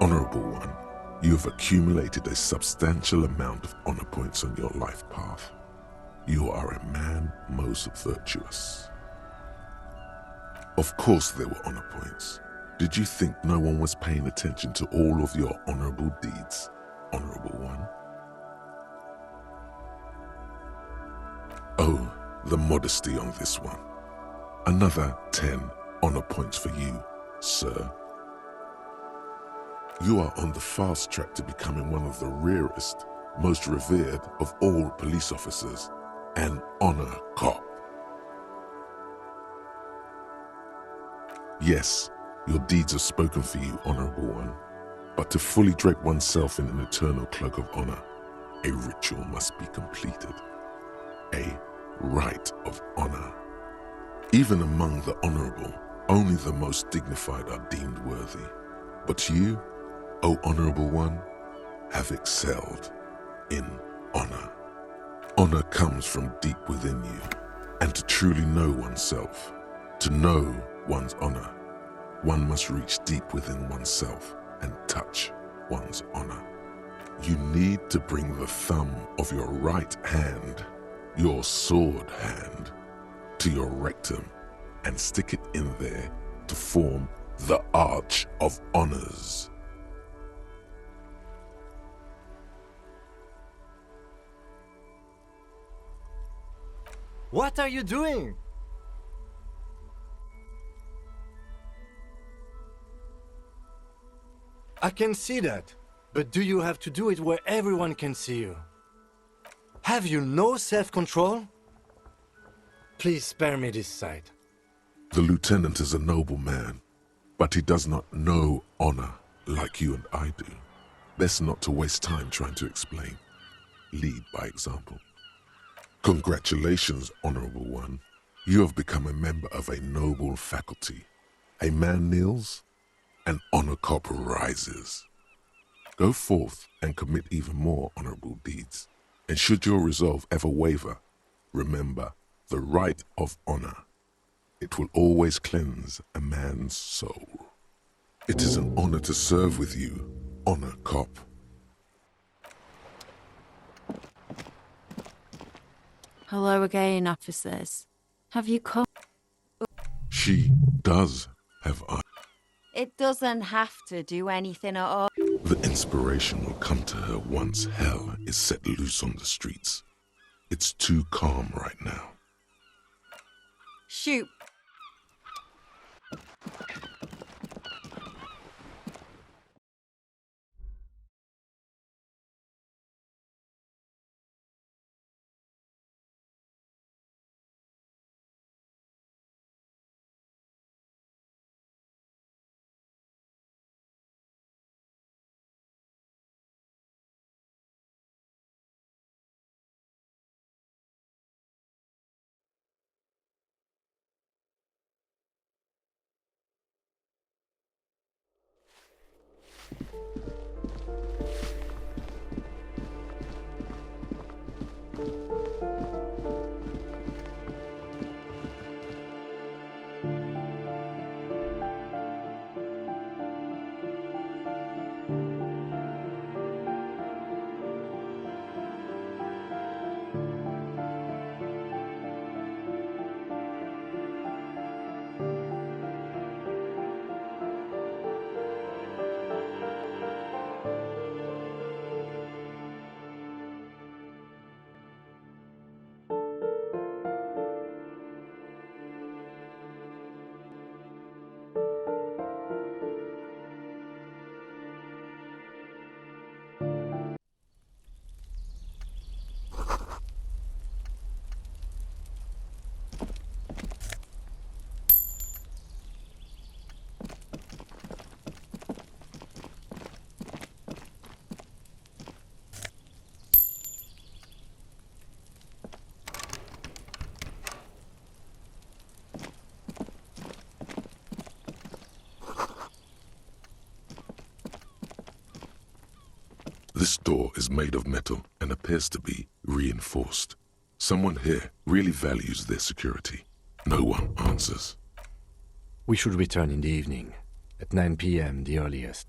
Honorable One, you have accumulated a substantial amount of honor points on your life path. You are a man most virtuous. Of course there were honor points. Did you think no one was paying attention to all of your honorable deeds, Honorable One? Oh, the modesty on this one. Another 10 honor points for you, sir. You are on the fast track to becoming one of the rarest, most revered of all police officers, an honor cop. Yes, your deeds have spoken for you, Honorable One, but to fully drape oneself in an eternal cloak of honor, a ritual must be completed. A rite of honor. Even among the honorable, only the most dignified are deemed worthy. But you, O Honorable One, have excelled in honor. Honor comes from deep within you, and to truly know oneself, to know one's honor, one must reach deep within oneself and touch one's honor. You need to bring the thumb of your right hand, your sword hand, to your rectum and stick it in there to form the Arch of Honors. What are you doing? I can see that, but do you have to do it where everyone can see you? Have you no self-control? Please spare me this sight. The lieutenant is a noble man, but he does not know honor like you and I do. Best not to waste time trying to explain. Lead by example. Congratulations, Honorable One. You have become a member of a noble faculty. A man kneels, an honor cop rises. Go forth and commit even more honorable deeds. And should your resolve ever waver, remember the right of honor. It will always cleanse a man's soul. It is an honor to serve with you, Honor Cop. Hello again, officers. Have you come? She does have eyes. It doesn't have to do anything at all. The inspiration will come to her once hell is set loose on the streets. It's too calm right now. Shoot. This door is made of metal and appears to be reinforced. Someone here really values their security. No one answers. We should return in the evening, at 9 p.m. the earliest.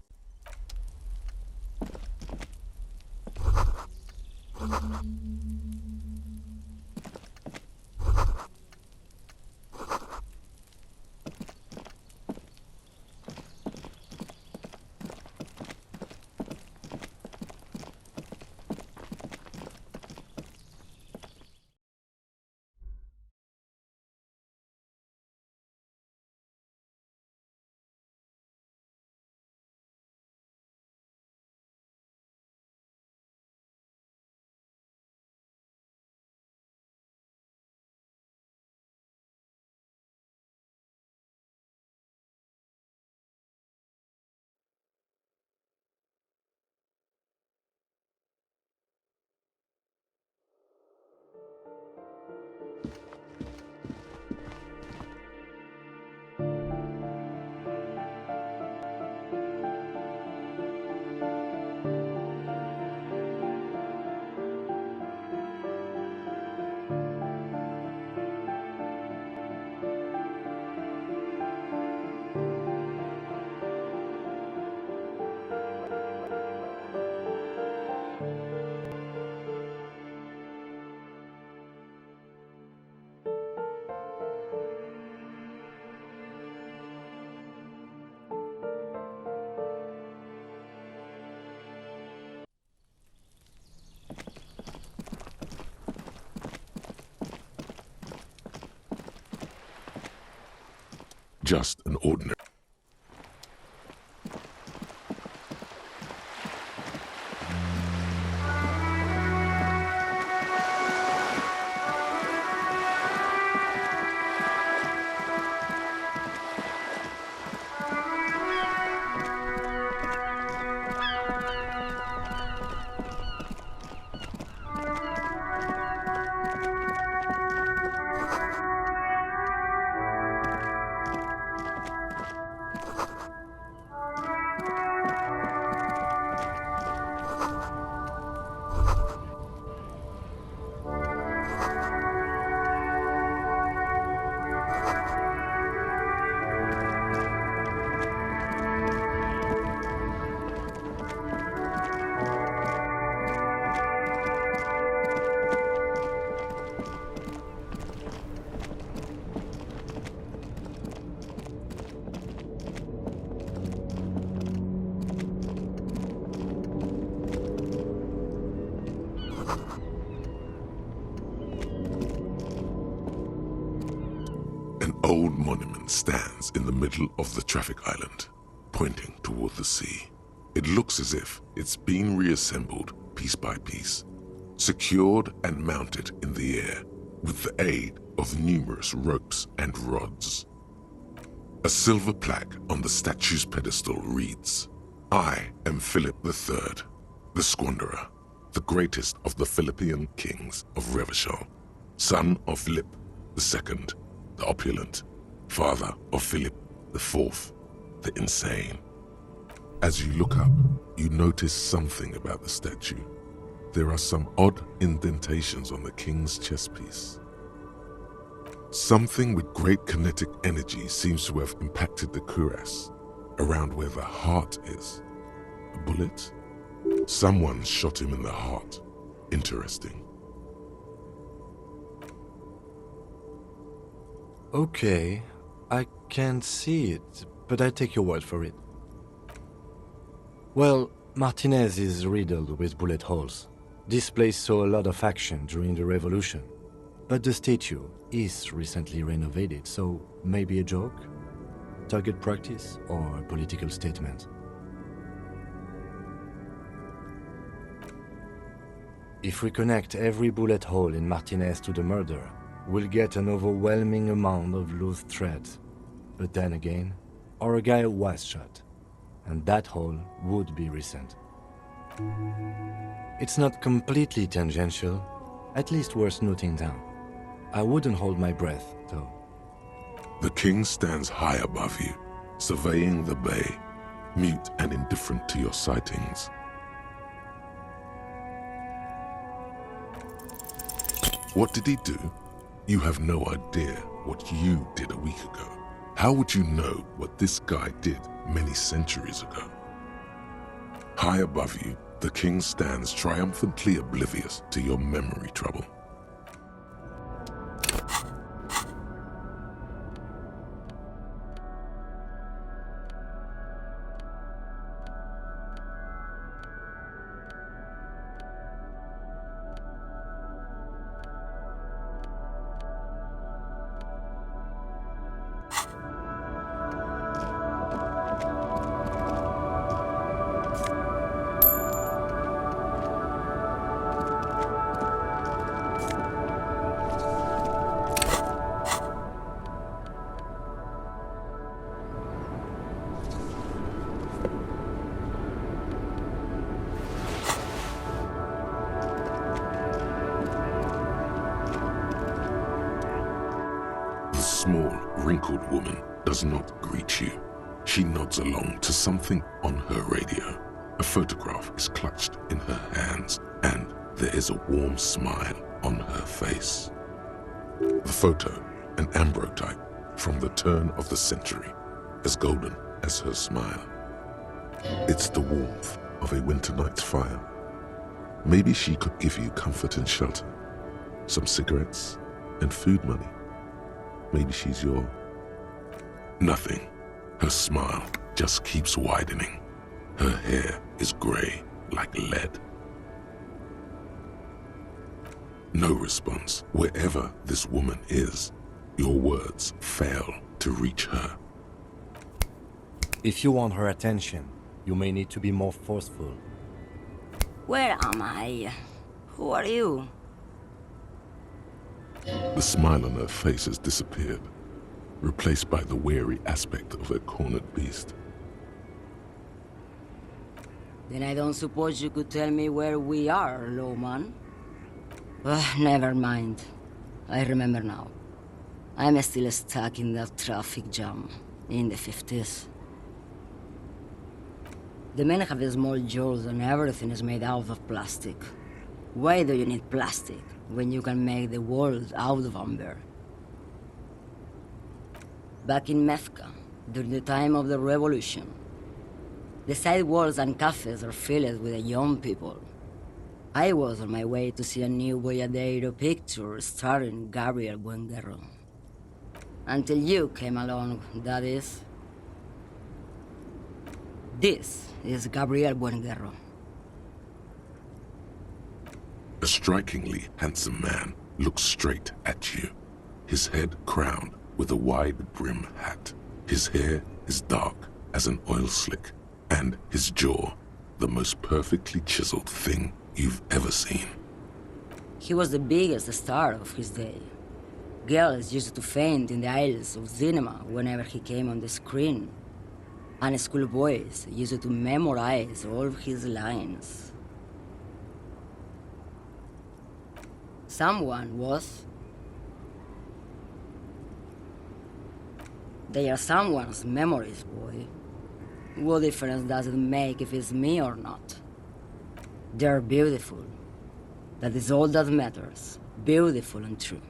Just an ordinary. An old monument stands in the middle of the traffic island, pointing toward the sea. It looks as if it's been reassembled piece by piece, secured and mounted in the air with the aid of numerous ropes and rods. A silver plaque on the statue's pedestal reads, "I am Philip III, the Squanderer, the greatest of the Philippian kings of Revachol, son of Philip II, the opulent, father of Philip IV, the insane." As you look up, you notice something about the statue. There are some odd indentations on the king's chest piece. Something with great kinetic energy seems to have impacted the cuirass, around where the heart is. A bullet? Someone shot him in the heart. Interesting. Okay, I can't see it, but I take your word for it. Well, Martinez is riddled with bullet holes. This place saw a lot of action during the revolution. But the statue is recently renovated, so maybe a joke? Target practice or a political statement? If we connect every bullet hole in Martinez to the murder, we'll get an overwhelming amount of loose threads. But then again, our guy was shot, and that hole would be recent. It's not completely tangential, at least worth noting down. I wouldn't hold my breath, though. The king stands high above you, surveying the bay, mute and indifferent to your sightings. What did he do? You have no idea what you did a week ago. How would you know what this guy did many centuries ago? High above you, the king stands triumphantly oblivious to your memory trouble. The small, wrinkled woman does not greet you. She nods along to something on her radio. A photograph is clutched in her hands, and there is a warm smile on her face. The photo, an ambrotype from the turn of the century, as golden as her smile. It's the warmth of a winter night's fire. Maybe she could give you comfort and shelter, some cigarettes and food money. Maybe she's your... Nothing. Her smile just keeps widening. Her hair is gray like lead. No response. Wherever this woman is, your words fail to reach her. If you want her attention, you may need to be more forceful. Where am I? Who are you? The smile on her face has disappeared, replaced by the weary aspect of a cornered beast. Then I don't suppose you could tell me where we are, Lowman? Never mind. I remember now. I'm still stuck in that traffic jam in the 50s. The men have small jaws and everything is made out of plastic. Why do you need plastic when you can make the world out of amber? Back in Mecca, during the time of the revolution, the sidewalks and cafes are filled with young people. I was on my way to see a new Boyadero picture starring Gabriel Buenguerro. Until you came along, that is. This is Gabriel Buenguerro. A strikingly handsome man looks straight at you, his head crowned with a wide-brim hat. His hair is dark as an oil slick, and his jaw the most perfectly chiseled thing you've ever seen. He was the biggest star of his day. Girls used to faint in the aisles of cinema whenever he came on the screen, and schoolboys used to memorize all of his lines. Someone was. They are someone's memories, boy. What difference does it make if it's me or not? They're beautiful. That is all that matters. Beautiful and true.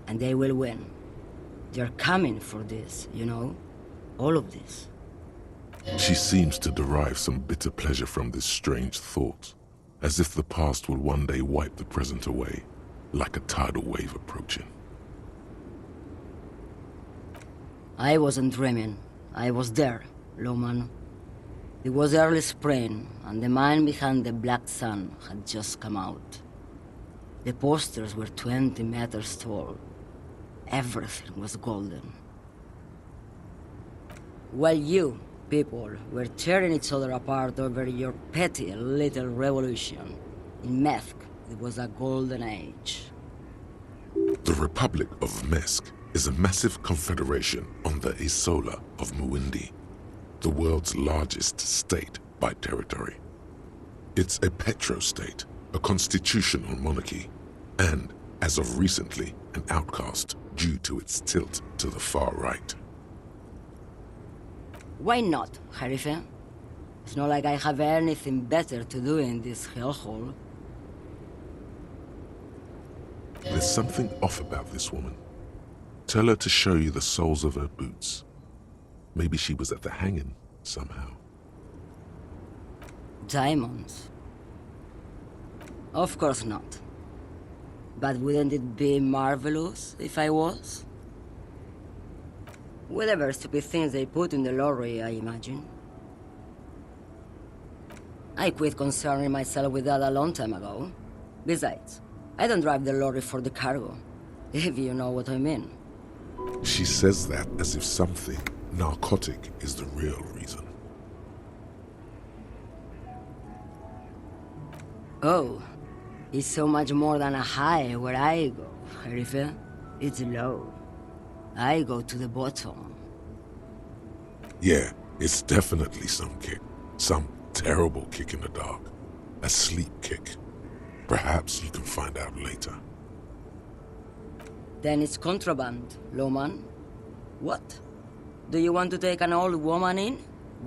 And they will win. They're coming for this, you know? All of this. She seems to derive some bitter pleasure from this strange thought, as if the past will one day wipe the present away, like a tidal wave approaching. I wasn't dreaming. I was there, Lowman. It was early spring, and the man behind the black sun had just come out. The posters were 20 meters tall. Everything was golden. While you, people, were tearing each other apart over your petty little revolution, in Methk, it was a golden age. The Republic of Mesk is a massive confederation on the Isola of Muindi, the world's largest state by territory. It's a petrostate, a constitutional monarchy, and, as of recently, an outcast due to its tilt to the far right. Why not, Harife? It's not like I have anything better to do in this hellhole. There's something off about this woman. Tell her to show you the soles of her boots. Maybe she was at the hanging somehow. Diamonds? Of course not. But wouldn't it be marvelous if I was? Whatever stupid things they put in the lorry, I imagine. I quit concerning myself with that a long time ago. Besides, I don't drive the lorry for the cargo, if you know what I mean. She says that as if something narcotic is the real reason. Oh, it's so much more than a high where I go, Sheriff. It's low. I go to the bottom. Yeah, it's definitely some kick. Some terrible kick in the dark. A sleep kick. Perhaps you can find out later. Then it's contraband, lawman. What? Do you want to take an old woman in?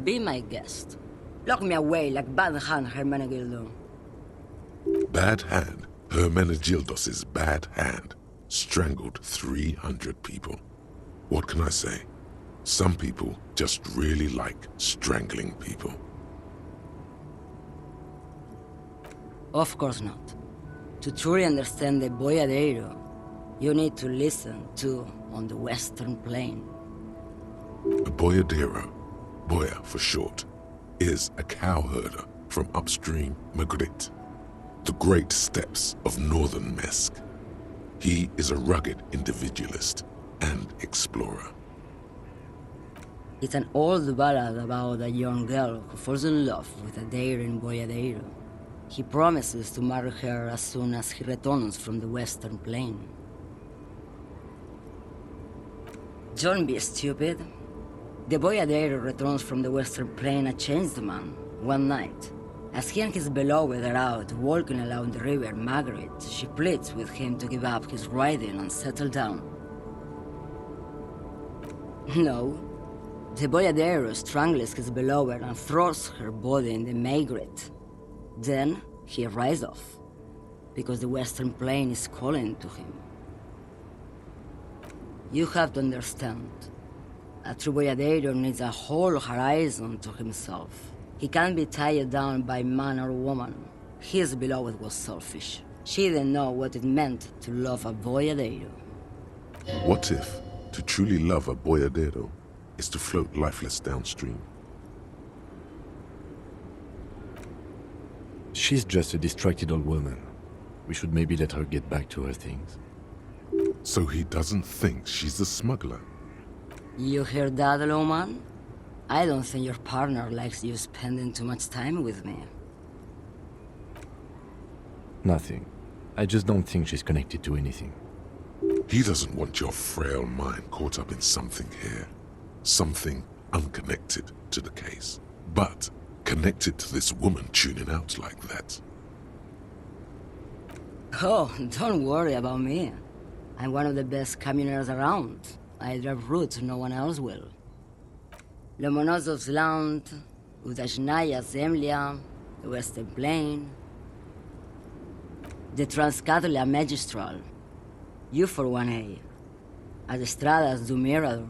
Be my guest. Lock me away like Bad Hand Hermenegildo. Bad Hand, Hermenegildos' bad hand, strangled 300 people. What can I say? Some people just really like strangling people. Of course not. To truly understand the boyadero, you need to listen to On the Western Plain. A boyadero, boya for short, is a cowherder from upstream Magritte, the great steppes of northern Mesk. He is a rugged individualist and explorer. It's an old ballad about a young girl who falls in love with a daring boyadero. He promises to marry her as soon as he returns from the Western Plain. Don't be stupid. The boyadero returns from the Western Plain a changed man, one night. As he and his beloved are out walking along the river Margaret, she pleads with him to give up his riding and settle down. No, the boyadero strangles his beloved and throws her body in the Margaret. Then he rides off, because the Western Plain is calling to him. You have to understand, a true boyadero needs a whole horizon to himself. He can't be tied down by man or woman. His beloved was selfish. She didn't know what it meant to love a boyadero. What if to truly love a boyadero is to float lifeless downstream? She's just a distracted old woman. We should maybe let her get back to her things. So he doesn't think she's a smuggler. You hear that, lawman? I don't think your partner likes you spending too much time with me. Nothing. I just don't think she's connected to anything. He doesn't want your frail mind caught up in something here. Something unconnected to the case. But connected to this woman tuning out like that. Oh, don't worry about me. I'm one of the best camioners around. I drive routes no one else will. Lomonosov's Land, Udashnaya Zemlya, the Western Plain, the Transcatolia Magistral, U41A, Adestradas du Mirador,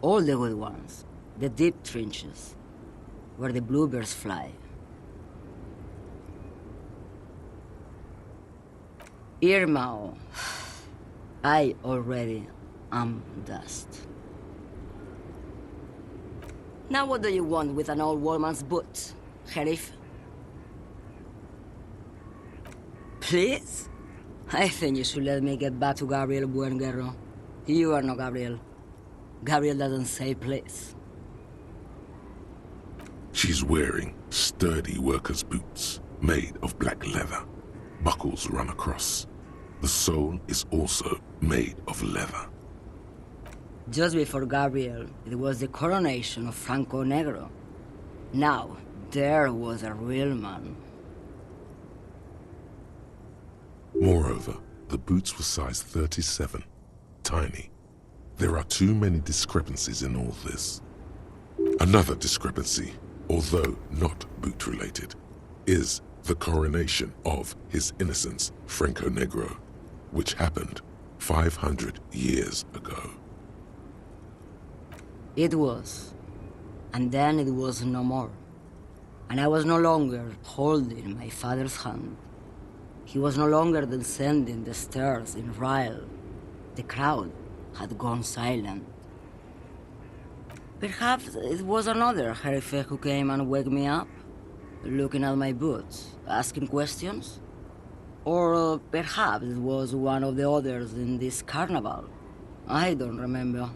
all the good ones, the deep trenches, where the bluebirds fly. Irmao, I already am dust. Now what do you want with an old woman's boots, Sheriff? Please? I think you should let me get back to Gabriel Buenguerro. You are no Gabriel. Gabriel doesn't say please. She's wearing sturdy worker's boots made of black leather. Buckles run across. The sole is also made of leather. Just before Gabriel, it was the coronation of Franco Negro. Now, there was a real man. Moreover, the boots were size 37. Tiny. There are too many discrepancies in all this. Another discrepancy, although not boot-related, is the coronation of His Innocence, Franco Negro, which happened 500 years ago. It was. And then it was no more. And I was no longer holding my father's hand. He was no longer descending the stairs in Ryle. The crowd had gone silent. Perhaps it was another Herife who came and woke me up, looking at my boots, asking questions. Or perhaps it was one of the others in this carnival. I don't remember.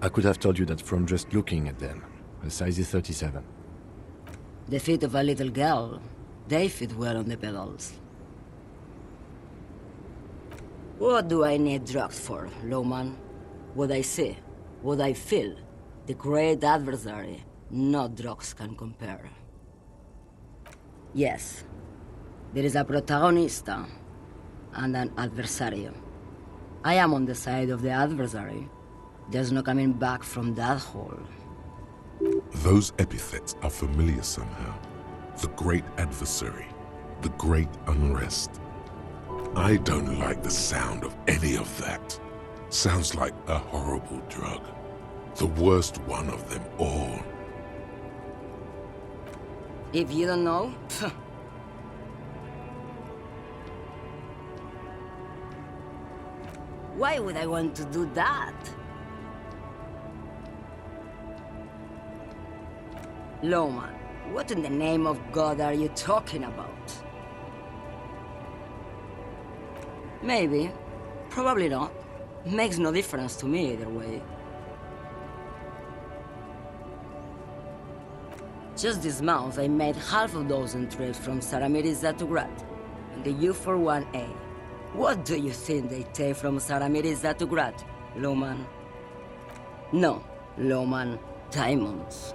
I could have told you that from just looking at them. A size is 37. The feet of a little girl, they fit well on the pedals. What do I need drugs for, Lowman? What I see, what I feel, the great adversary, no drugs can compare. Yes, there is a protagonista and an adversario. I am on the side of the adversary. There's no coming back from that hole. Those epithets are familiar somehow. The great adversary, the great unrest. I don't like the sound of any of that. Sounds like a horrible drug. The worst one of them all. If you don't know, why would I want to do that? Lowman, what in the name of God are you talking about? Maybe. Probably not. Makes no difference to me either way. Just this month, I made half a dozen trips from Saramiriza to Grad, and the U41A. What do you think they take from Saramiriza to Grad, Lowman? No, Lowman, diamonds.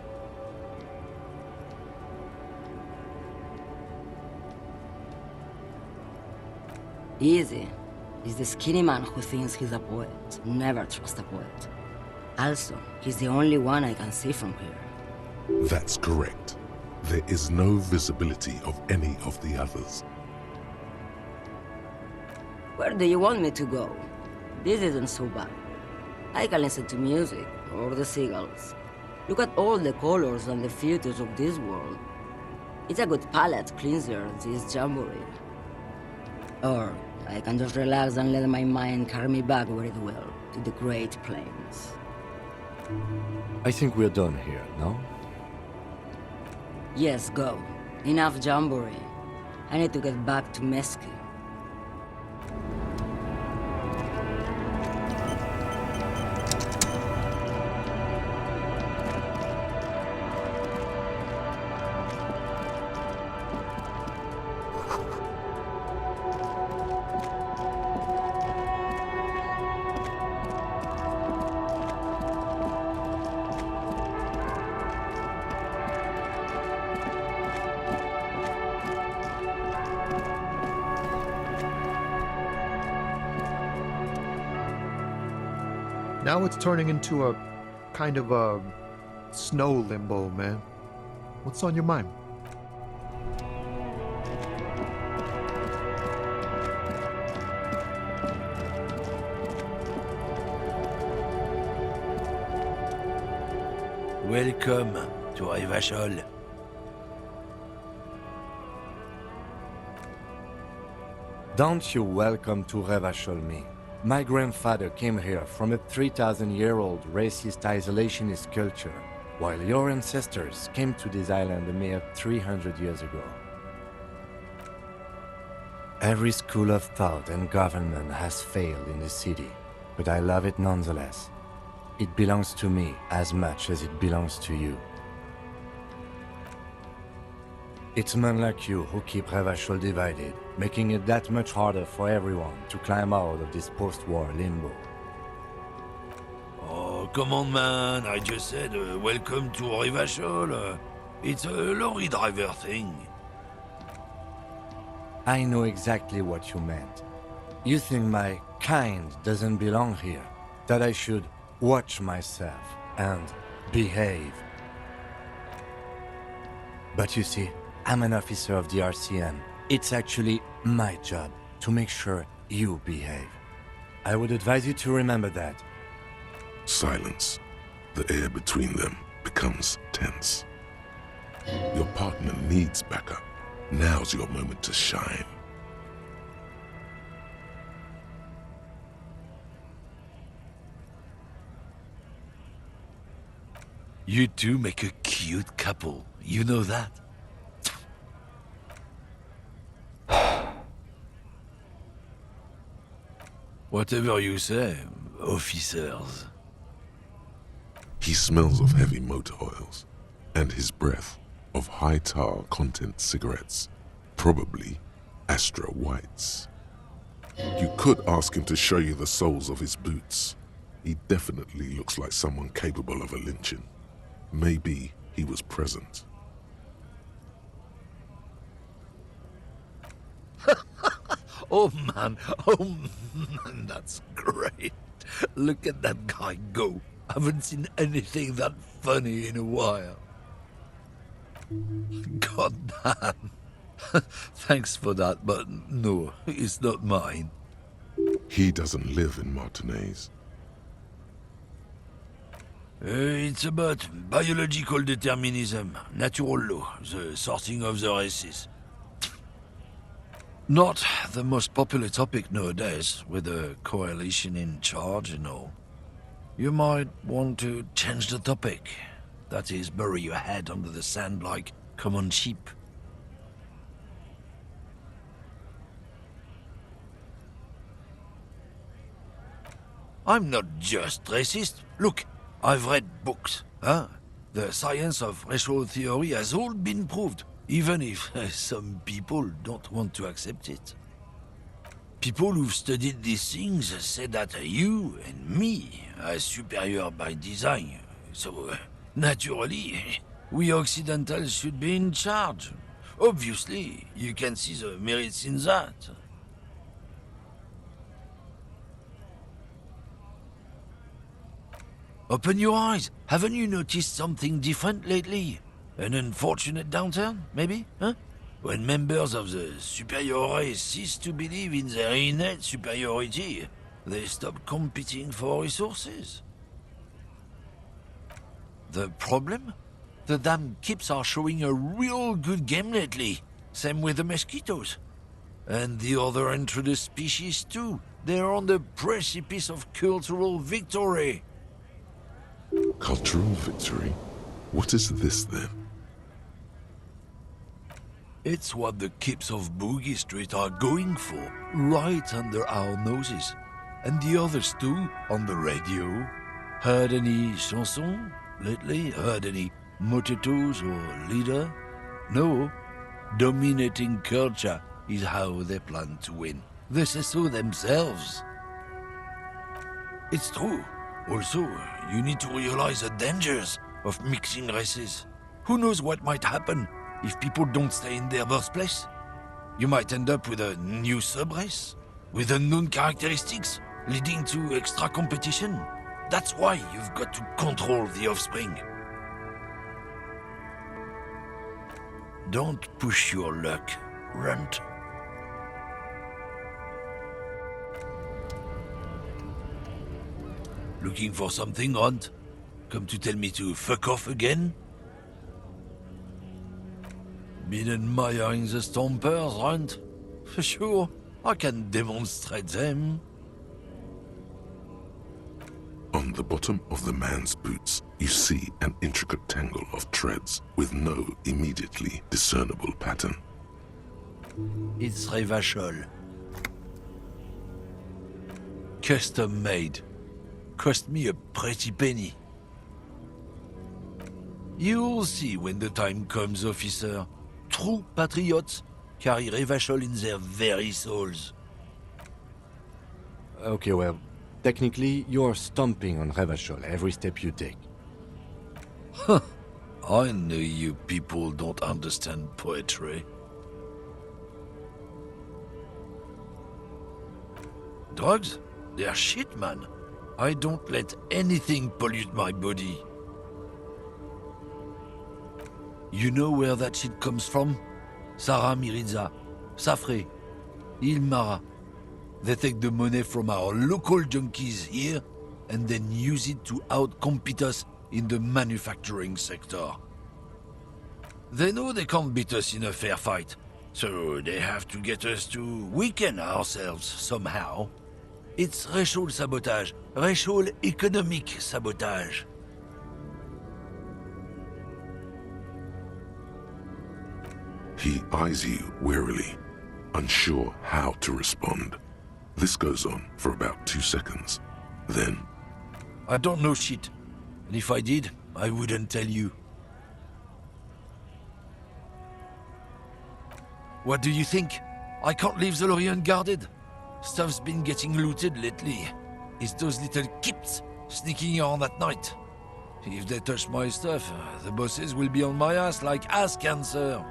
Easy. He's the skinny man who thinks he's a poet. Never trust a poet. Also, he's the only one I can see from here. That's correct. There is no visibility of any of the others. Where do you want me to go? This isn't so bad. I can listen to music, or the seagulls. Look at all the colors and the features of this world. It's a good palate cleanser, this jamboree. Or I can just relax and let my mind carry me back where it will, to the Great Plains. I think we're done here, no? Yes, go. Enough jamboree. I need to get back to Mesky. Now it's turning into a kind of a snow limbo, man. What's on your mind? Welcome to Revachol. Don't you welcome to Revachol me. My grandfather came here from a 3,000-year-old racist isolationist culture, while your ancestors came to this island a mere 300 years ago. Every school of thought and government has failed in the city, but I love it nonetheless. It belongs to me as much as it belongs to you. It's men like you who keep Revachol divided, making it that much harder for everyone to climb out of this post-war limbo. Oh, come on, man. I just said welcome to Revachol. It's a lorry driver thing. I know exactly what you meant. You think my kind doesn't belong here, that I should watch myself and behave. But you see, I'm an officer of the RCM. It's actually my job to make sure you behave. I would advise you to remember that. Silence. The air between them becomes tense. Your partner needs backup. Now's your moment to shine. You two make a cute couple. You know that? Whatever you say, officers. He smells of heavy motor oils, and his breath of high tar content cigarettes, probably Astra Whites. You could ask him to show you the soles of his boots. He definitely looks like someone capable of a lynching. Maybe he was present. Oh man, that's great. Look at that guy go. Haven't seen anything that funny in a while. God damn. Thanks for that, but no, it's not mine. He doesn't live in Martinez. It's about biological determinism, natural law, the sorting of the races. Not the most popular topic nowadays, with the coalition in charge and all. You might want to change the topic. That is, bury your head under the sand like common sheep. I'm not just racist. Look, I've read books. Huh? The science of racial theory has all been proved, even if some people don't want to accept it. People who've studied these things say that you and me are superior by design. So, naturally, we Occidentals should be in charge. Obviously, you can see the merits in that. Open your eyes. Haven't you noticed something different lately? An unfortunate downturn, maybe? Huh? When members of the superior race cease to believe in their innate superiority, they stop competing for resources. The problem? The damn Kips are showing a real good game lately. Same with the mosquitoes. And the other introduced species too. They're on the precipice of cultural victory. Cultural victory? What is this then? It's what the Kips of Boogie Street are going for, right under our noses. And the others too, on the radio. Heard any chansons lately? Heard any motetos or leader? No. Dominating culture is how they plan to win. They say so themselves. It's true. Also, you need to realize the dangers of mixing races. Who knows what might happen if people don't stay in their birthplace? You might end up with a new sub-race, with unknown characteristics, leading to extra competition. That's why you've got to control the offspring. Don't push your luck, Runt. Looking for something, Runt? Come to tell me to fuck off again? Been admiring the stompers, Runt? For sure, I can demonstrate them. On the bottom of the man's boots, you see an intricate tangle of treads with no immediately discernible pattern. It's Revachol. Custom made. Cost me a pretty penny. You'll see when the time comes, officer. True patriots carry Revachol in their very souls. Okay, well, technically, you're stomping on Revachol every step you take. Huh. I know you people don't understand poetry. Drugs? They're shit, man. I don't let anything pollute my body. You know where that shit comes from? Sarah Miriza, Safre, Ilmara. They take the money from our local junkies here and then use it to outcompete us in the manufacturing sector. They know they can't beat us in a fair fight, so they have to get us to weaken ourselves somehow. It's racial sabotage, racial economic sabotage. He eyes you warily, unsure how to respond. This goes on for about 2 seconds. Then, I don't know shit, and if I did, I wouldn't tell you. What do you think? I can't leave the lorry unguarded. Stuff's been getting looted lately. It's those little kips sneaking around at night. If they touch my stuff, the bosses will be on my ass like ass cancer.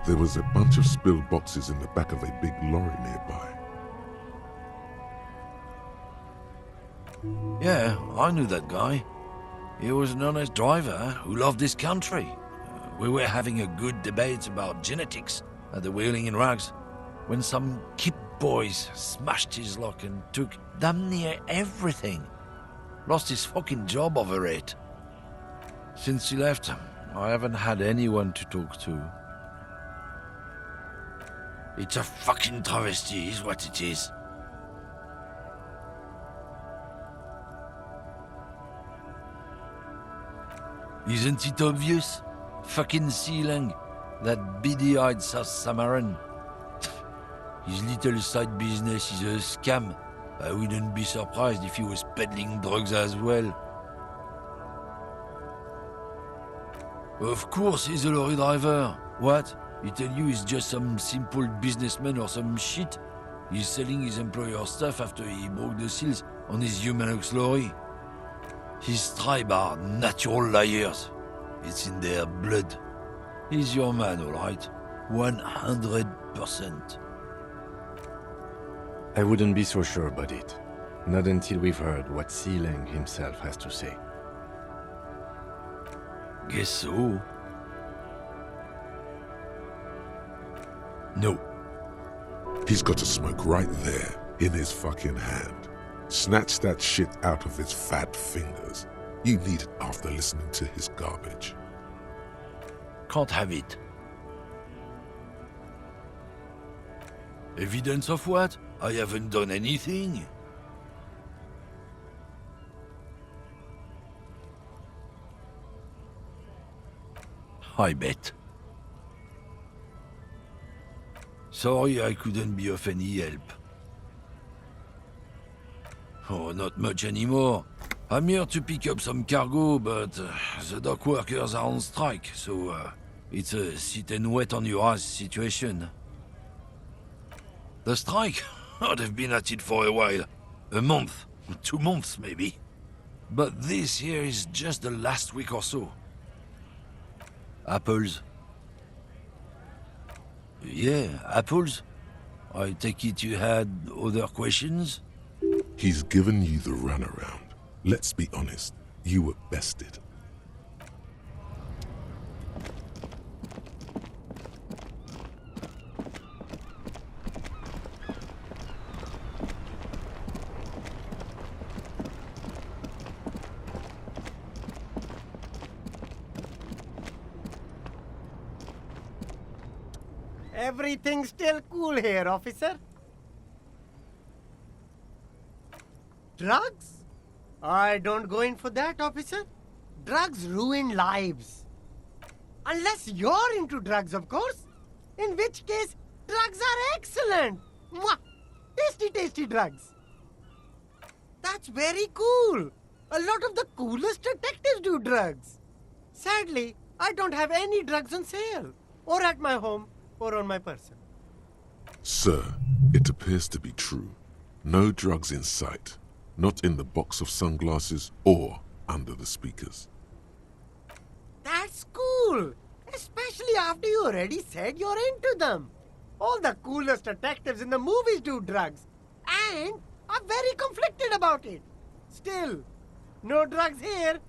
there was a bunch of spilled boxes in the back of a big lorry nearby. Yeah, I knew that guy. He was an honest driver who loved his country. We were having a good debate about genetics at the Wheeling in Rags when some kip boys smashed his lock and took damn near everything. Lost his fucking job over it. Since he left, I haven't had anyone to talk to. It's a fucking travesty, is what it is. Isn't it obvious? Fucking Sealang, that beady-eyed South Samaran. His little side business is a scam. I wouldn't be surprised if he was peddling drugs as well. Of course he's a lorry driver. What? He tell you he's just some simple businessman or some shit? He's selling his employer stuff after he broke the seals on his Humanox lorry. His tribe are natural liars. It's in their blood. He's your man, all right? 100%. I wouldn't be so sure about it. Not until we've heard what Sealang himself has to say. Guess so. No. He's got a smoke right there, in his fucking hand. Snatch that shit out of his fat fingers. You need it after listening to his garbage. Can't have it. Evidence of what? I haven't done anything. I bet. Sorry I couldn't be of any help. Oh, not much anymore. I'm here to pick up some cargo, but the dock workers are on strike, so it's a sit and wait on your ass situation. The strike? Oh, they've been at it for a while. A month, 2 months maybe. But this here is just the last week or so. Apples. Yeah, apples. I take it you had other questions? He's given you the runaround. Let's be honest, you were bested. Everything's still cool here, officer. Drugs? I don't go in for that, officer. Drugs ruin lives. Unless you're into drugs, of course. In which case, drugs are excellent. Mwah! Tasty, tasty drugs. That's very cool. A lot of the coolest detectives do drugs. Sadly, I don't have any drugs on sale. Or at my home, or on my person. Sir, it appears to be true. No drugs in sight. Not in the box of sunglasses or under the speakers. That's cool. Especially after you already said you're into them. All the coolest detectives in the movies do drugs. And are very conflicted about it. Still, no drugs here.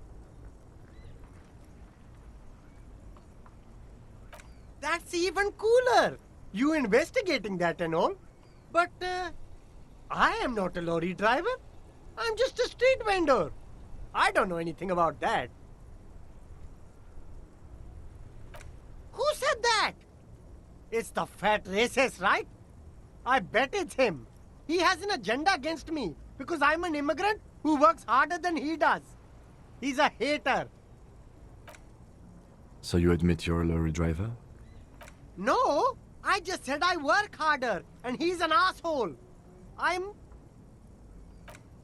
That's even cooler. You investigating that and all. But I am not a lorry driver. I'm just a street vendor. I don't know anything about that. It's the fat racist, right? I bet it's him. He has an agenda against me because I'm an immigrant who works harder than he does. He's a hater. So you admit you're a lorry driver? No, I just said I work harder and he's an asshole.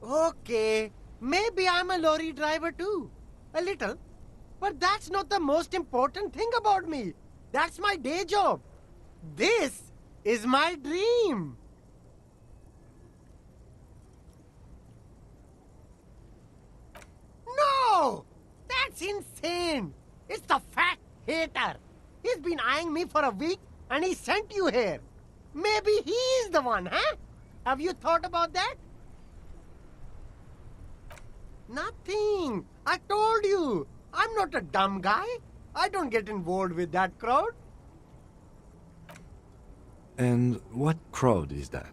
Okay, maybe I'm a lorry driver too. A little. But that's not the most important thing about me. That's my day job. This is my dream. No! That's insane! It's the fat hater. He's been eyeing me for a week and he sent you here. Maybe he's the one, huh? Have you thought about that? Nothing. I told you. I'm not a dumb guy. I don't get involved with that crowd. And what crowd is that?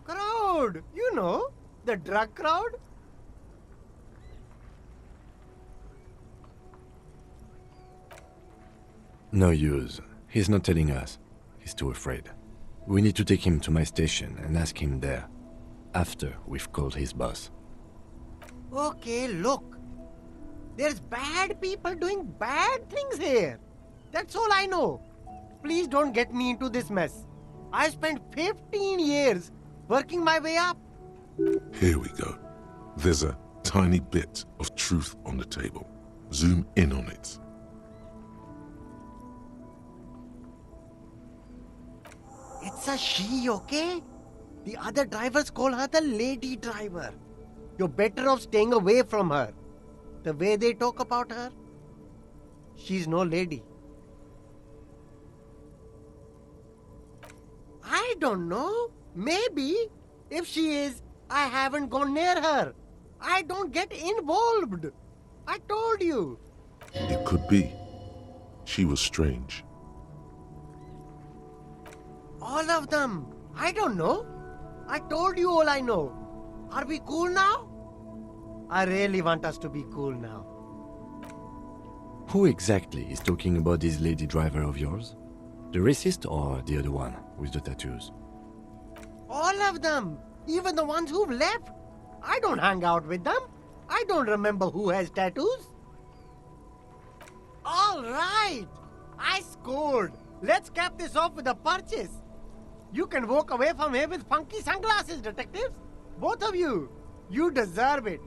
Crowd? You know, the drug crowd. No use. He's not telling us. He's too afraid. We need to take him to my station and ask him there. After we've called his boss. Okay, look. There's bad people doing bad things here. That's all I know. Please don't get me into this mess. I spent 15 years working my way up. Here we go. There's a tiny bit of truth on the table. Zoom in on it. It's a she, okay? The other drivers call her the lady driver. You're better off staying away from her. The way they talk about her, she's no lady. I don't know. Maybe. If she is, I haven't gone near her. I don't get involved. I told you. It could be. She was strange. All of them. I don't know. I told you all I know. Are we cool now? I really want us to be cool now. Who exactly is talking about this lady driver of yours? The racist or the other one with the tattoos? All of them. Even the ones who've left. I don't hang out with them. I don't remember who has tattoos. All right. I scored. Let's cap this off with a purchase. You can walk away from here with funky sunglasses, detectives. Both of you. You deserve it.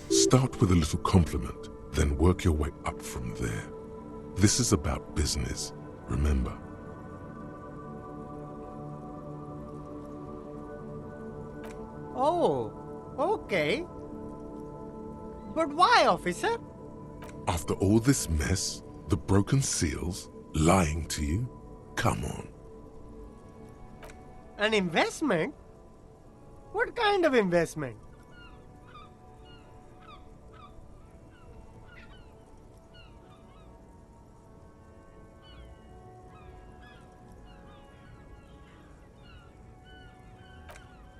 Start with a little compliment, then work your way up from there. This is about business, remember. Oh, okay. But why, officer? After all this mess, the broken seals, lying to you, come on. An investment? What kind of investment?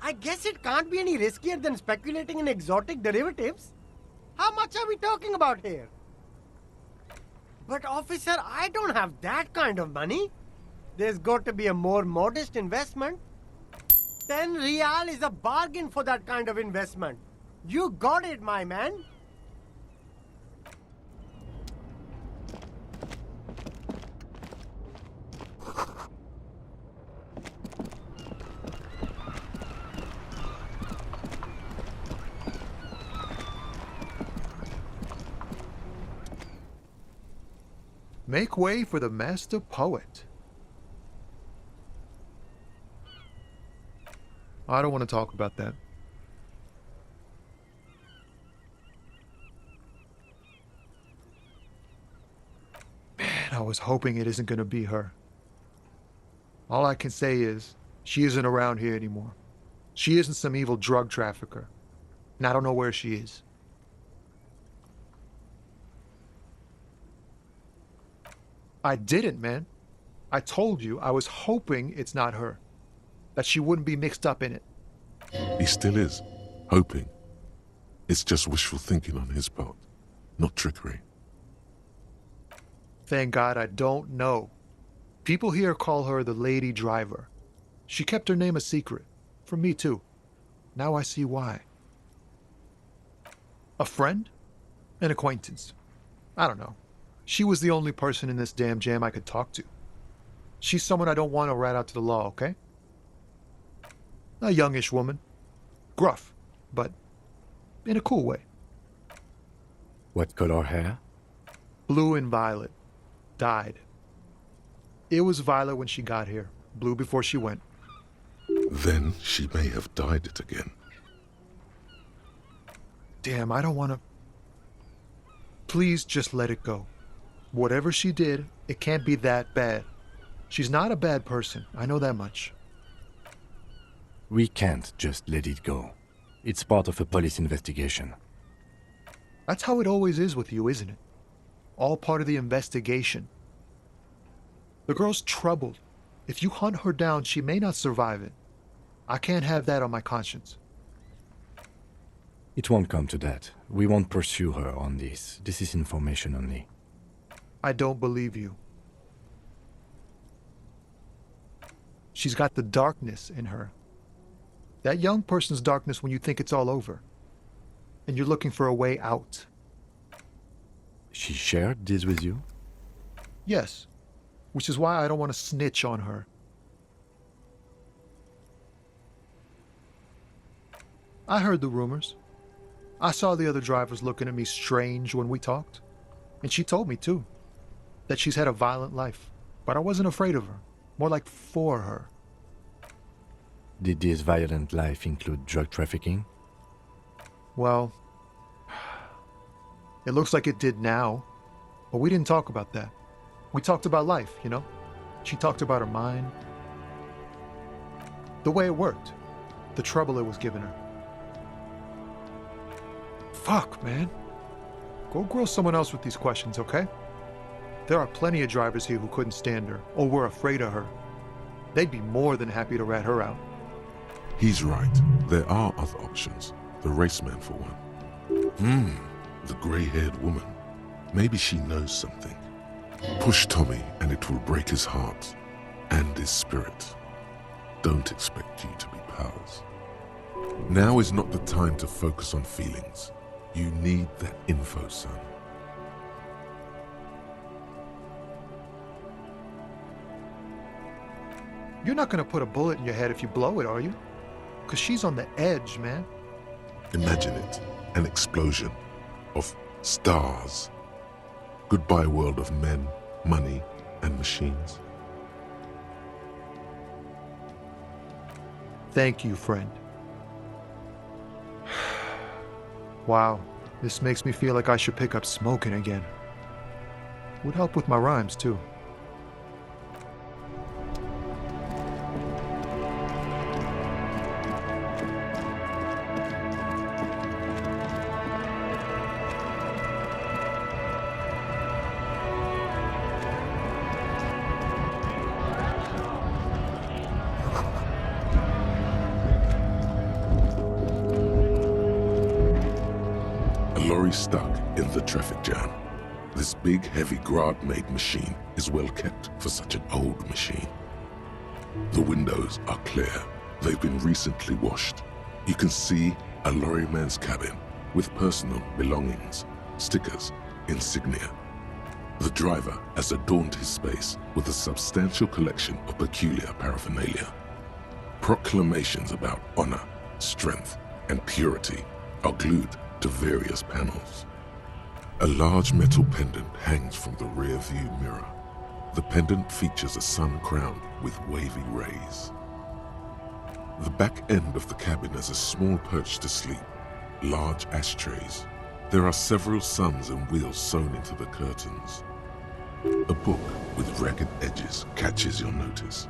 I guess it can't be any riskier than speculating in exotic derivatives. How much are we talking about here? But officer, I don't have that kind of money. There's got to be a more modest investment. 10 real is a bargain for that kind of investment. You got it, my man. Make way for the master poet. I don't want to talk about that. Man, I was hoping it isn't going to be her. All I can say is, she isn't around here anymore. She isn't some evil drug trafficker. And I don't know where she is. I didn't, man. I told you I was hoping it's not her. That she wouldn't be mixed up in it. He still is, hoping. It's just wishful thinking on his part, not trickery. Thank God I don't know. People here call her the Lady Driver. She kept her name a secret. From me, too. Now I see why. A friend? An acquaintance. I don't know. She was the only person in this damn jam I could talk to. She's someone I don't want to rat out to the law, okay? A youngish woman. Gruff, but in a cool way. What color hair? Blue and violet. Died. It was violet when she got here. Blue before she went. Then she may have dyed it again. Damn, I don't want to... Please just let it go. Whatever she did, it can't be that bad. She's not a bad person. I know that much. We can't just let it go. It's part of a police investigation. That's how it always is with you, isn't it? All part of the investigation. The girl's troubled. If you hunt her down, she may not survive it. I can't have that on my conscience. It won't come to that. We won't pursue her on this. This is information only. I don't believe you. She's got the darkness in her. That young person's darkness when you think it's all over. And you're looking for a way out. She shared this with you? Yes. Which is why I don't want to snitch on her. I heard the rumors. I saw the other drivers looking at me strange when we talked. And she told me, too, that she's had a violent life. But I wasn't afraid of her. More like for her. Did this violent life include drug trafficking? Well, it looks like it did now. But we didn't talk about that. We talked about life, you know? She talked about her mind. The way it worked. The trouble it was giving her. Fuck, man. Go grill someone else with these questions, okay? There are plenty of drivers here who couldn't stand her, or were afraid of her. They'd be more than happy to rat her out. He's right. There are other options. The raceman, for one. The grey-haired woman. Maybe she knows something. Push Tommy and it will break his heart and his spirit. Don't expect you to be pals. Now is not the time to focus on feelings. You need that info, son. You're not gonna put a bullet in your head if you blow it, are you? Because she's on the edge, man. Imagine it. An explosion of stars. Goodbye world of men, money, and machines. Thank you, friend. Wow, this makes me feel like I should pick up smoking again. Would help with my rhymes, too. Lorry stuck in the traffic jam. This big, heavy Grad-made machine is well kept for such an old machine. The windows are clear. They've been recently washed. You can see a lorryman's cabin with personal belongings, stickers, insignia. The driver has adorned his space with a substantial collection of peculiar paraphernalia. Proclamations about honor, strength, and purity are glued to various panels. A large metal pendant hangs from the rear view mirror. The pendant features a sun crowned with wavy rays. The back end of the cabin has a small perch to sleep, large ashtrays. There are several suns and wheels sewn into the curtains. A book with ragged edges catches your notice.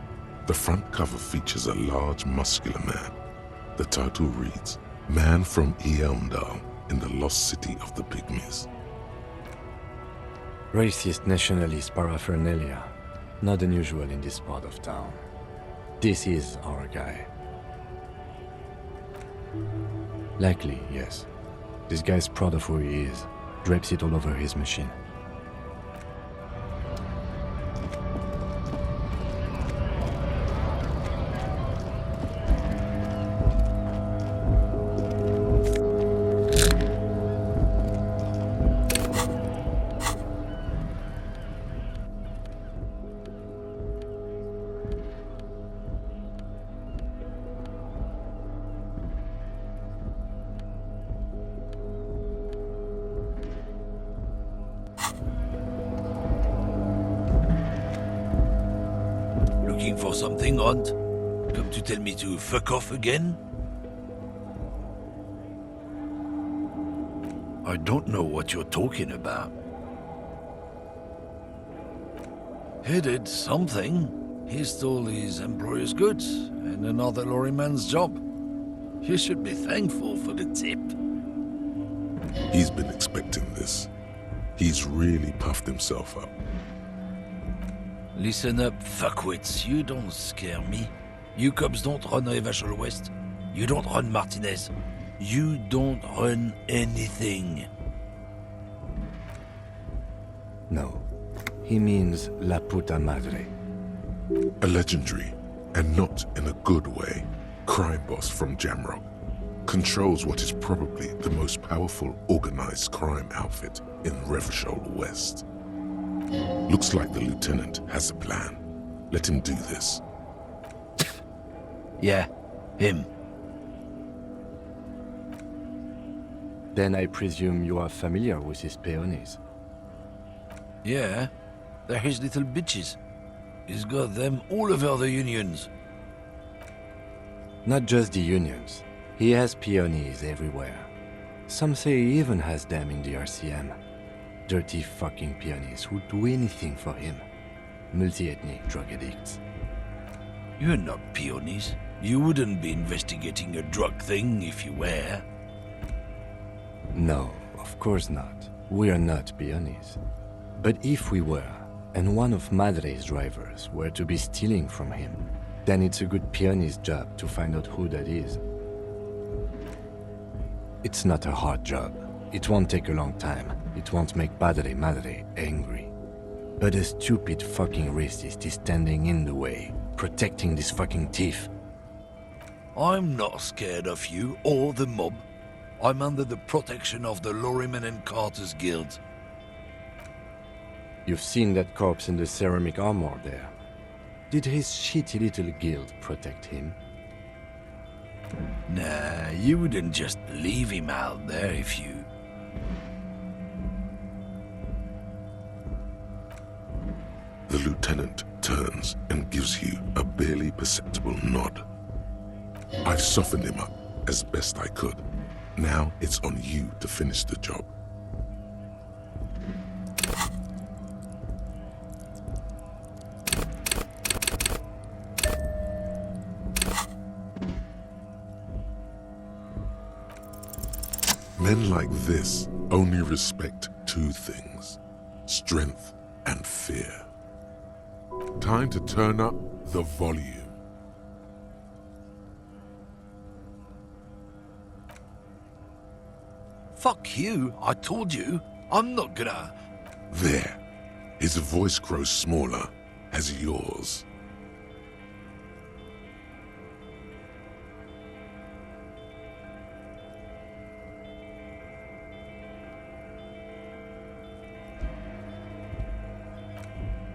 The front cover features a large, muscular man. The title reads, Man from Eamdal in the Lost City of the Pygmies. Racist nationalist paraphernalia. Not unusual in this part of town. This is our guy. Likely, yes. This guy's proud of who he is. Drapes it all over his machine. or something, Hunt? Come to tell me to fuck off again? I don't know what you're talking about. He did something. He stole his employer's goods and another lorryman's job. You should be thankful for the tip. He's been expecting this. He's really puffed himself up. Listen up, fuckwits. You don't scare me. You cops don't run Revachol West. You don't run Martinez. You don't run anything. No. He means La Puta Madre. A legendary, and not in a good way, crime boss from Jamrock. Controls what is probably the most powerful organized crime outfit in Revachol West. Looks like the lieutenant has a plan. Let him do this. Yeah, him. Then I presume you are familiar with his peonies. Yeah, they're his little bitches. He's got them all over the unions. Not just the unions. He has peonies everywhere. Some say he even has them in the RCM. Dirty fucking peonies who'd do anything for him. Multi-ethnic drug addicts. You're not peonies. You wouldn't be investigating a drug thing if you were. No, of course not. We are not peonies. But if we were, and one of Madre's drivers were to be stealing from him, then it's a good peony's job to find out who that is. It's not a hard job. It won't take a long time. It won't make Padre Madre angry. But a stupid fucking racist is standing in the way, protecting this fucking thief. I'm not scared of you or the mob. I'm under the protection of the Lorrymen and Carters Guild. You've seen that corpse in the ceramic armor there. Did his shitty little guild protect him? Nah, you wouldn't just leave him out there if you... The lieutenant turns and gives you a barely perceptible nod. I've softened him up as best I could. Now it's on you to finish the job. Men like this only respect two things: strength and fear. Time to turn up the volume. Fuck you, I told you. I'm not gonna... There. His voice grows smaller as yours.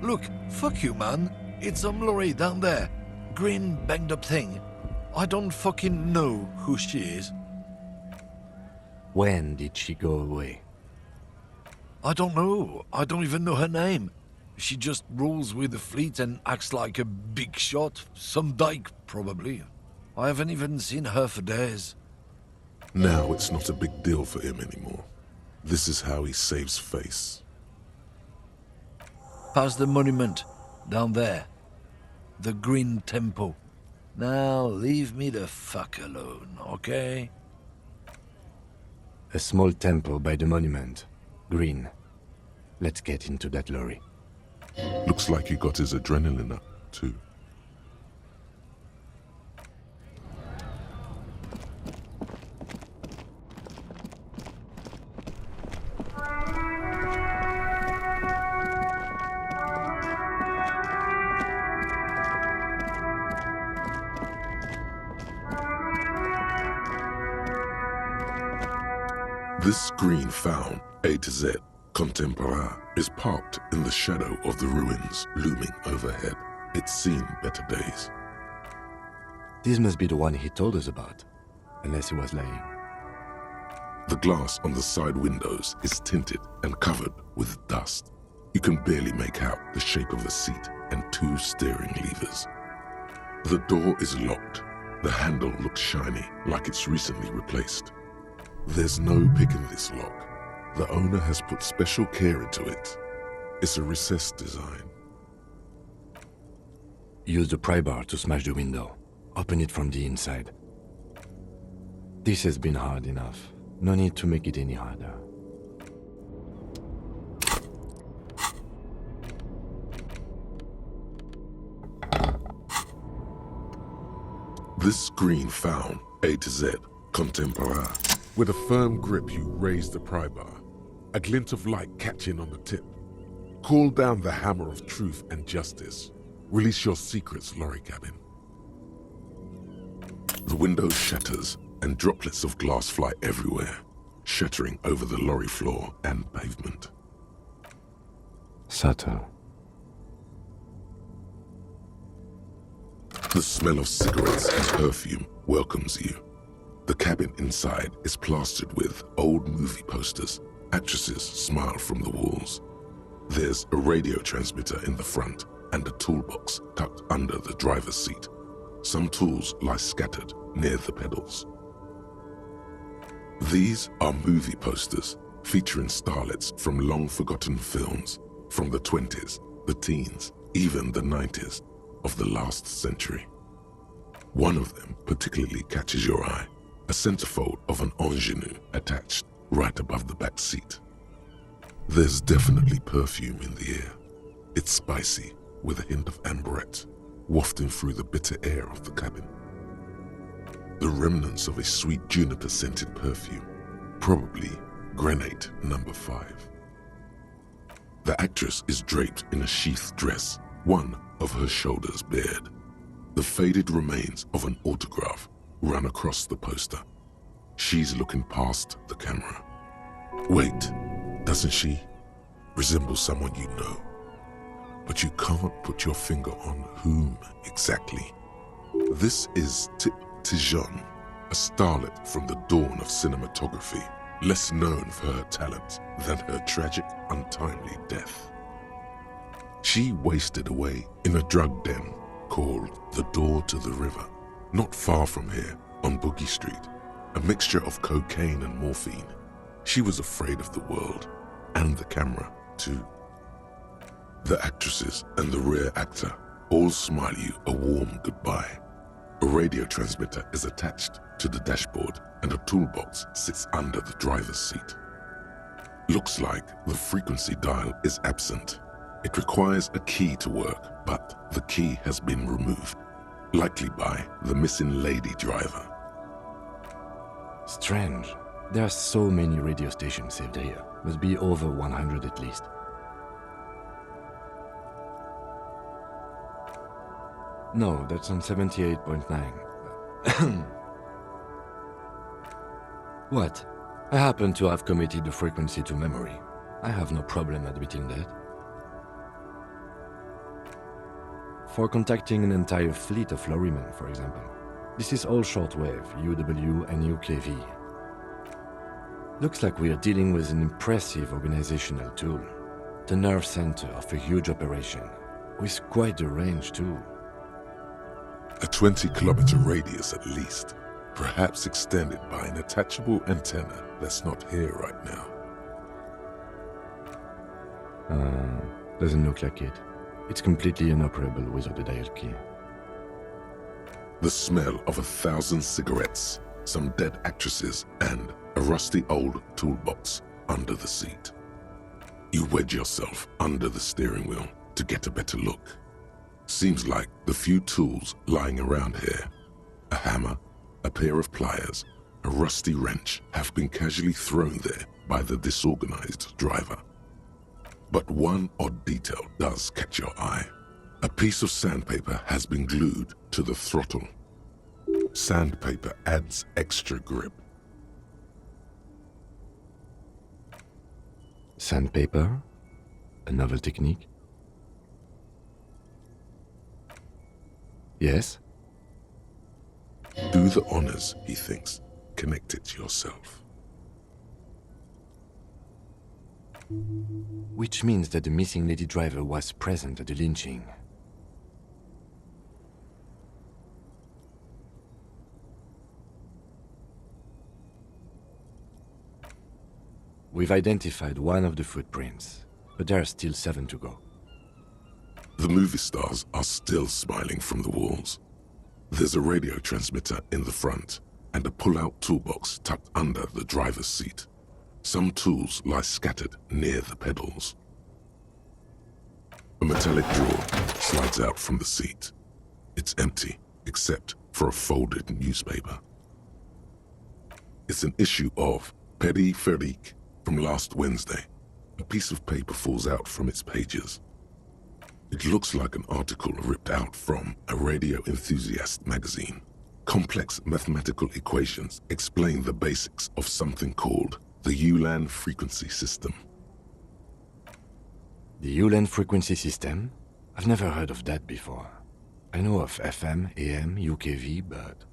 Look, fuck you, man. It's some lorry down there. Green, banged up thing. I don't fucking know who she is. When did she go away? I don't know. I don't even know her name. She just rolls with the fleet and acts like a big shot. Some dyke, probably. I haven't even seen her for days. Now it's not a big deal for him anymore. This is how he saves face. Past the monument. Down there. The Green Temple. Now leave me the fuck alone, okay? A small temple by the monument. Green. Let's get into that lorry. Looks like he got his adrenaline up, too. This green found, A to Z, Contemporaire, is parked in the shadow of the ruins looming overhead. It's seen better days. This must be the one he told us about, unless he was lying. The glass on the side windows is tinted and covered with dust. You can barely make out the shape of a seat and two steering levers. The door is locked. The handle looks shiny, like it's recently replaced. There's no pick in this lock. The owner has put special care into it. It's a recessed design. Use the pry bar to smash the window. Open it from the inside. This has been hard enough. No need to make it any harder. This screen found A to Z, contemporaire. With a firm grip, you raise the pry bar, a glint of light catching on the tip. Call down the hammer of truth and justice. Release your secrets, lorry cabin. The window shatters, and droplets of glass fly everywhere, shattering over the lorry floor and pavement. Subtle. The smell of cigarettes and perfume welcomes you. The cabin inside is plastered with old movie posters. Actresses smile from the walls. There's a radio transmitter in the front and a toolbox tucked under the driver's seat. Some tools lie scattered near the pedals. These are movie posters featuring starlets from long-forgotten films from the 20s, the teens, even the 90s of the last century. One of them particularly catches your eye, a centerfold of an ingenue attached right above the back seat. There's definitely perfume in the air. It's spicy, with a hint of amberette, wafting through the bitter air of the cabin. The remnants of a sweet juniper-scented perfume, probably Grenade No. 5. The actress is draped in a sheathed dress, one of her shoulders bared. The faded remains of an autograph run across the poster. She's looking past the camera. Wait, doesn't she resemble someone you know? But you can't put your finger on whom exactly. This is Tip Tijon, a starlet from the dawn of cinematography, less known for her talent than her tragic, untimely death. She wasted away in a drug den called the Door to the River, not far from here on Boogie Street, a mixture of cocaine and morphine. She was afraid of the world and the camera too. The actresses and the rear actor all smile you a warm goodbye. A radio transmitter is attached to the dashboard and a toolbox sits under the driver's seat. Looks like the frequency dial is absent. It requires a key to work, but the key has been removed, likely by the missing lady driver. Strange. There are so many radio stations saved here. Must be over 100 at least. No, that's on 78.9. What? I happen to have committed the frequency to memory. I have no problem admitting that. For contacting an entire fleet of lorrymen, for example. This is all shortwave, UW and UKV. Looks like we are dealing with an impressive organizational tool. The nerve center of a huge operation, with quite a range too. A 20-kilometer radius at least, perhaps extended by an attachable antenna that's not here right now. Doesn't look like it. It's completely inoperable without a dial key. The smell of 1,000 cigarettes, some dead actresses, and a rusty old toolbox under the seat. You wedge yourself under the steering wheel to get a better look. Seems like the few tools lying around here, a hammer, a pair of pliers, a rusty wrench, have been casually thrown there by the disorganized driver. But one odd detail does catch your eye. A piece of sandpaper has been glued to the throttle. Sandpaper adds extra grip. Sandpaper? A novel technique? Yes? Do the honors, he thinks. Connect it yourself. Which means that the missing lady driver was present at the lynching. We've identified one of the footprints, but there are still 7 to go. The movie stars are still smiling from the walls. There's a radio transmitter in the front and a pull-out toolbox tucked under the driver's seat. Some tools lie scattered near the pedals. A metallic drawer slides out from the seat. It's empty, except for a folded newspaper. It's an issue of Trafficking from last Wednesday. A piece of paper falls out from its pages. It looks like an article ripped out from a radio enthusiast magazine. Complex mathematical equations explain the basics of something called the Ulan frequency system. The Ulan frequency system? I've never heard of that before. I know of FM, AM, UKV, but...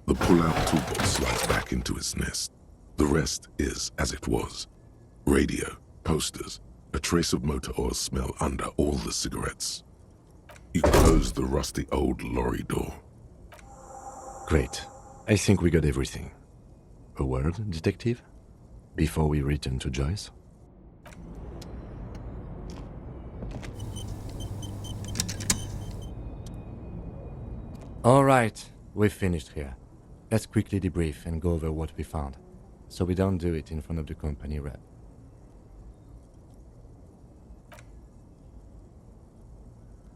The pull-out toolbox slides back into its nest. The rest is as it was. Radio, posters, a trace of motor oil smell under all the cigarettes. You close the rusty old lorry door. Great. I think we got everything. A word, detective? Before we return to Joyce? All right, we've finished here. Let's quickly debrief and go over what we found, so we don't do it in front of the company rep.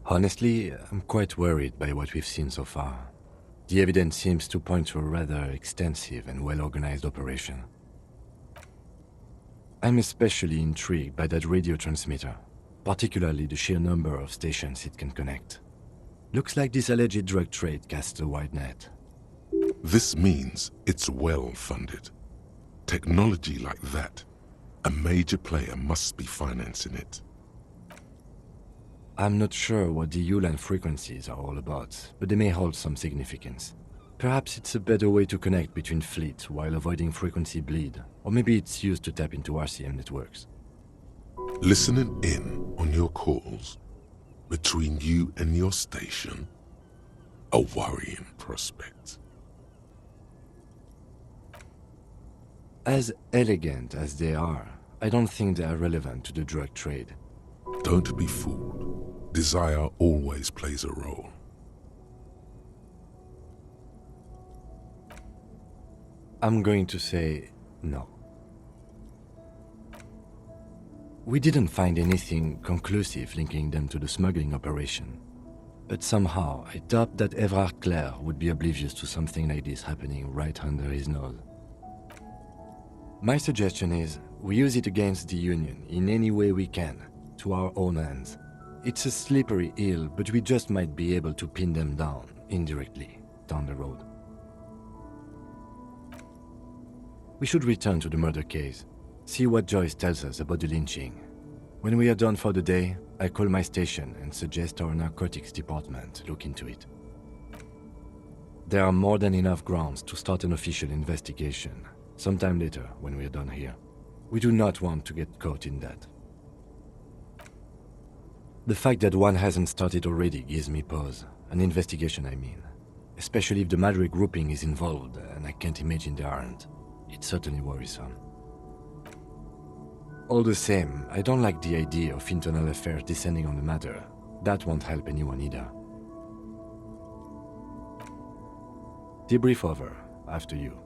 Honestly, I'm quite worried by what we've seen so far. The evidence seems to point to a rather extensive and well-organized operation. I'm especially intrigued by that radio transmitter, particularly the sheer number of stations it can connect. Looks like this alleged drug trade casts a wide net. This means it's well-funded. Technology like that, a major player must be financing it. I'm not sure what the Ulan frequencies are all about, but they may hold some significance. Perhaps it's a better way to connect between fleets while avoiding frequency bleed, or maybe it's used to tap into RCM networks. Listening in on your calls between you and your station, a worrying prospect. As elegant as they are, I don't think they are relevant to the drug trade. Don't be fooled. Desire always plays a role. I'm going to say no. We didn't find anything conclusive linking them to the smuggling operation. But somehow, I doubt that Everard Clare would be oblivious to something like this happening right under his nose. My suggestion is, we use it against the Union in any way we can, to our own ends. It's a slippery hill, but we just might be able to pin them down, indirectly, down the road. We should return to the murder case, see what Joyce tells us about the lynching. When we are done for the day, I call my station and suggest our narcotics department look into it. There are more than enough grounds to start an official investigation, sometime later when we are done here. We do not want to get caught in that. The fact that one hasn't started already gives me pause, an investigation I mean. Especially if the Madrid grouping is involved, and I can't imagine they aren't. It's certainly worrisome. All the same, I don't like the idea of internal affairs descending on the matter. That won't help anyone either. Debrief over, after you.